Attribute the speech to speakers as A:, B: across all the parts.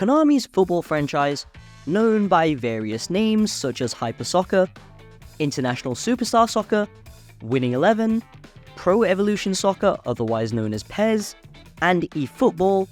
A: Konami's football franchise, known by various names such as Hyper Soccer, International Superstar Soccer, Winning 11, Pro Evolution Soccer, otherwise known as PES, and eFootball,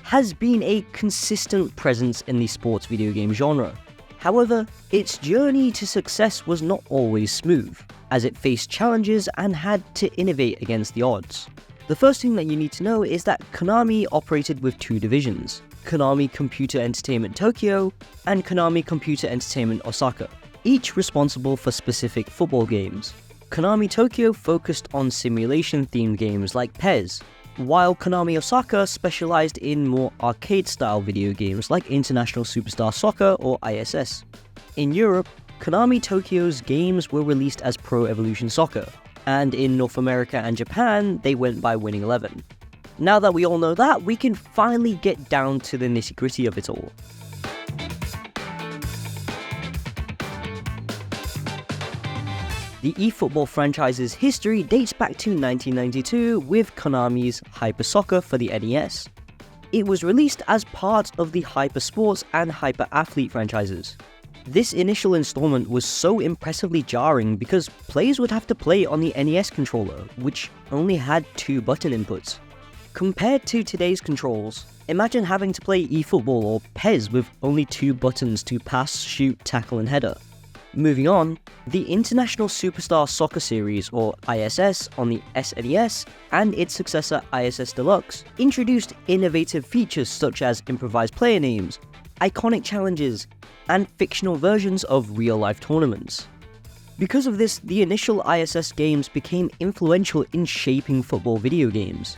A: has been a consistent presence in the sports video game genre. However, its journey to success was not always smooth, as it faced challenges and had to innovate against the odds. The first thing that you need to know is that Konami operated with two divisions, Konami Computer Entertainment Tokyo and Konami Computer Entertainment Osaka, each responsible for specific football games. Konami Tokyo focused on simulation-themed games like PES, while Konami Osaka specialized in more arcade-style video games like International Superstar Soccer or ISS. In Europe, Konami Tokyo's games were released as Pro Evolution Soccer, and in North America and Japan, they went by Winning 11. Now that we all know that, we can finally get down to the nitty-gritty of it all. The eFootball franchise's history dates back to 1992 with Konami's Hyper Soccer for the NES. It was released as part of the Hyper Sports and Hyper Athlete franchises. This initial installment was so impressively jarring because players would have to play on the NES controller, which only had 2 button inputs. Compared to today's controls, imagine having to play eFootball or PES with only 2 buttons to pass, shoot, tackle, and header. Moving on, the International Superstar Soccer Series, or ISS, on the SNES and its successor ISS Deluxe introduced innovative features such as improvised player names, iconic challenges, and fictional versions of real-life tournaments. Because of this, the initial ISS games became influential in shaping football video games.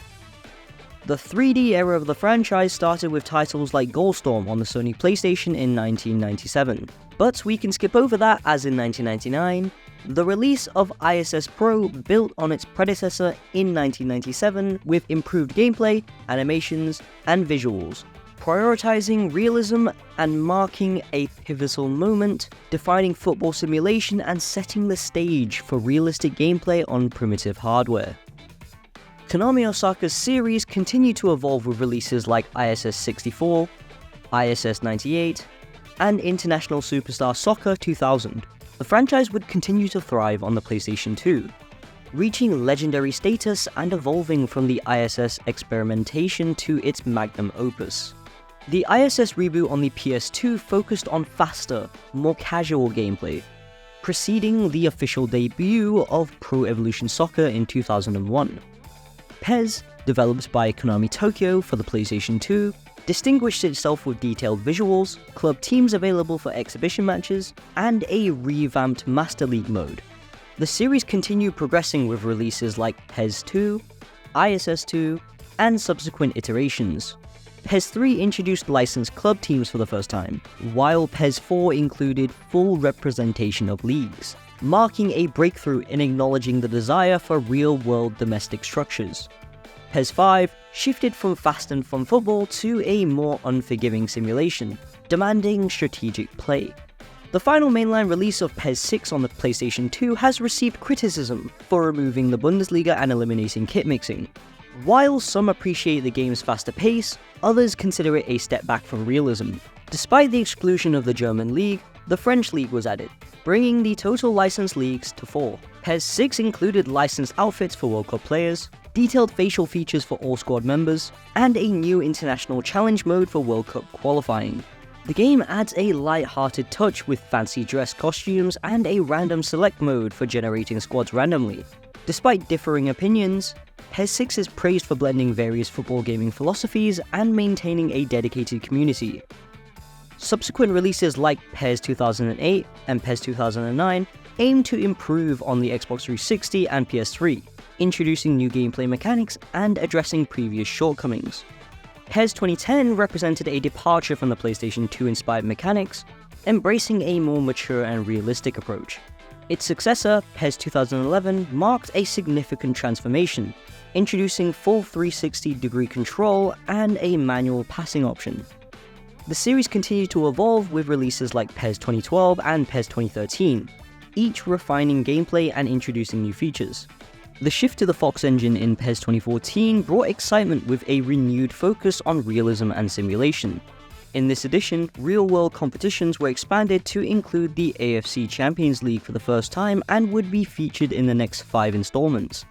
A: The 3D era of the franchise started with titles like Goalstorm on the Sony PlayStation in 1997, but we can skip over that as in 1999, the release of ISS Pro built on its predecessor in 1997 with improved gameplay, animations, and visuals, prioritizing realism and marking a pivotal moment, defining football simulation and setting the stage for realistic gameplay on primitive hardware. Konami Osaka's series continued to evolve with releases like ISS 64, ISS 98, and International Superstar Soccer 2000. The franchise would continue to thrive on the PlayStation 2, reaching legendary status and evolving from the ISS experimentation to its magnum opus. The ISS reboot on the PS2 focused on faster, more casual gameplay, preceding the official debut of Pro Evolution Soccer in 2001. PES, developed by Konami Tokyo for the PlayStation 2, distinguished itself with detailed visuals, club teams available for exhibition matches, and a revamped Master League mode. The series continued progressing with releases like PES 2, ISS 2, and subsequent iterations. PES 3 introduced licensed club teams for the first time, while PES 4 included full representation of leagues, marking a breakthrough in acknowledging the desire for real-world domestic structures. PES 5 shifted from fast and fun football to a more unforgiving simulation, demanding strategic play. The final mainline release of PES 6 on the PlayStation 2 has received criticism for removing the Bundesliga and eliminating kit mixing. While some appreciate the game's faster pace, others consider it a step back from realism. Despite the exclusion of the German league, the French league was added, bringing the total licensed leagues to 4. PES 6 included licensed outfits for World Cup players, detailed facial features for all squad members, and a new international challenge mode for World Cup qualifying. The game adds a light-hearted touch with fancy dress costumes and a random select mode for generating squads randomly. Despite differing opinions, PES 6 is praised for blending various football gaming philosophies and maintaining a dedicated community. Subsequent releases like PES 2008 and PES 2009 aim to improve on the Xbox 360 and PS3, introducing new gameplay mechanics and addressing previous shortcomings. PES 2010 represented a departure from the PlayStation 2-inspired mechanics, embracing a more mature and realistic approach. Its successor, PES 2011, marked a significant transformation, introducing full 360-degree control and a manual passing option. The series continued to evolve with releases like PES 2012 and PES 2013, each refining gameplay and introducing new features. The shift to the Fox engine in PES 2014 brought excitement with a renewed focus on realism and simulation. In this edition, real-world competitions were expanded to include the AFC Champions League for the first time and would be featured in the next 5 installments.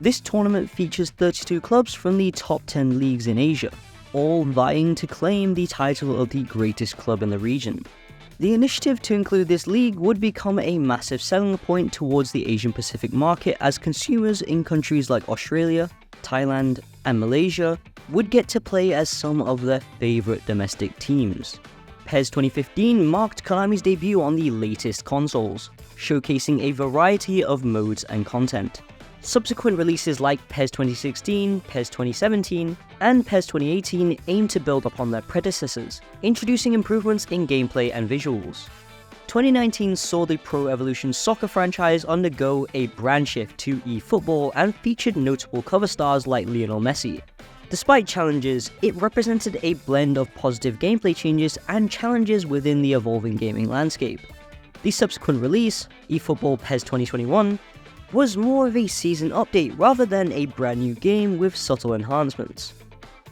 A: This tournament features 32 clubs from the top 10 leagues in Asia, all vying to claim the title of the greatest club in the region. The initiative to include this league would become a massive selling point towards the Asian Pacific market, as consumers in countries like Australia, Thailand, and Malaysia would get to play as some of their favourite domestic teams. PES 2015 marked Konami's debut on the latest consoles, showcasing a variety of modes and content. Subsequent releases like PES 2016, PES 2017, and PES 2018 aim to build upon their predecessors, introducing improvements in gameplay and visuals. 2019 saw the Pro Evolution Soccer franchise undergo a brand shift to eFootball and featured notable cover stars like Lionel Messi. Despite challenges, it represented a blend of positive gameplay changes and challenges within the evolving gaming landscape. The subsequent release, eFootball PES 2021, was more of a season update rather than a brand new game with subtle enhancements.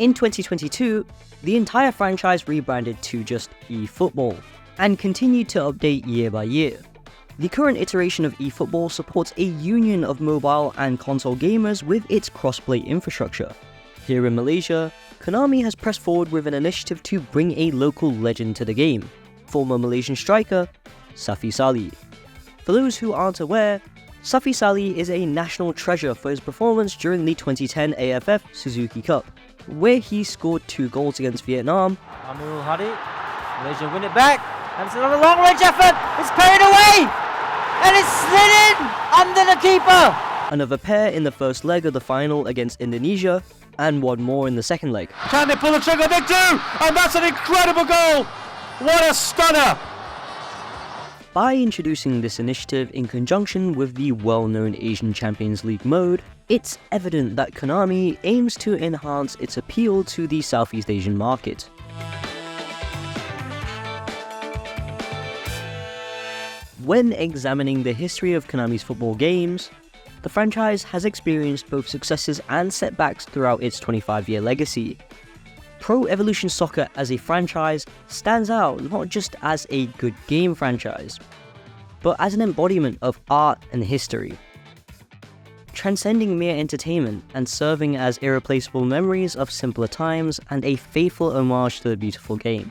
A: In 2022, the entire franchise rebranded to just eFootball, and continued to update year by year. The current iteration of eFootball supports a union of mobile and console gamers with its cross-play infrastructure. Here in Malaysia, Konami has pressed forward with an initiative to bring a local legend to the game, former Malaysian striker, Safi Salih. For those who aren't aware, Safi Salih is a national treasure for his performance during the 2010 AFF Suzuki Cup, where he scored 2 goals against Vietnam.
B: Amul Hadi, Malaysia win it back, and it's another long range effort, it's carried away, and it's slid in under the keeper!
A: Another pair in the first leg of the final against Indonesia, and one more in the second leg.
B: Can they pull the trigger? They do! And that's an incredible goal! What a stunner!
A: By introducing this initiative in conjunction with the well-known Asian Champions League mode, it's evident that Konami aims to enhance its appeal to the Southeast Asian market. When examining the history of Konami's football games, the franchise has experienced both successes and setbacks throughout its 25-year legacy. Pro Evolution Soccer as a franchise stands out not just as a good game franchise, but as an embodiment of art and history, transcending mere entertainment and serving as irreplaceable memories of simpler times and a faithful homage to the beautiful game.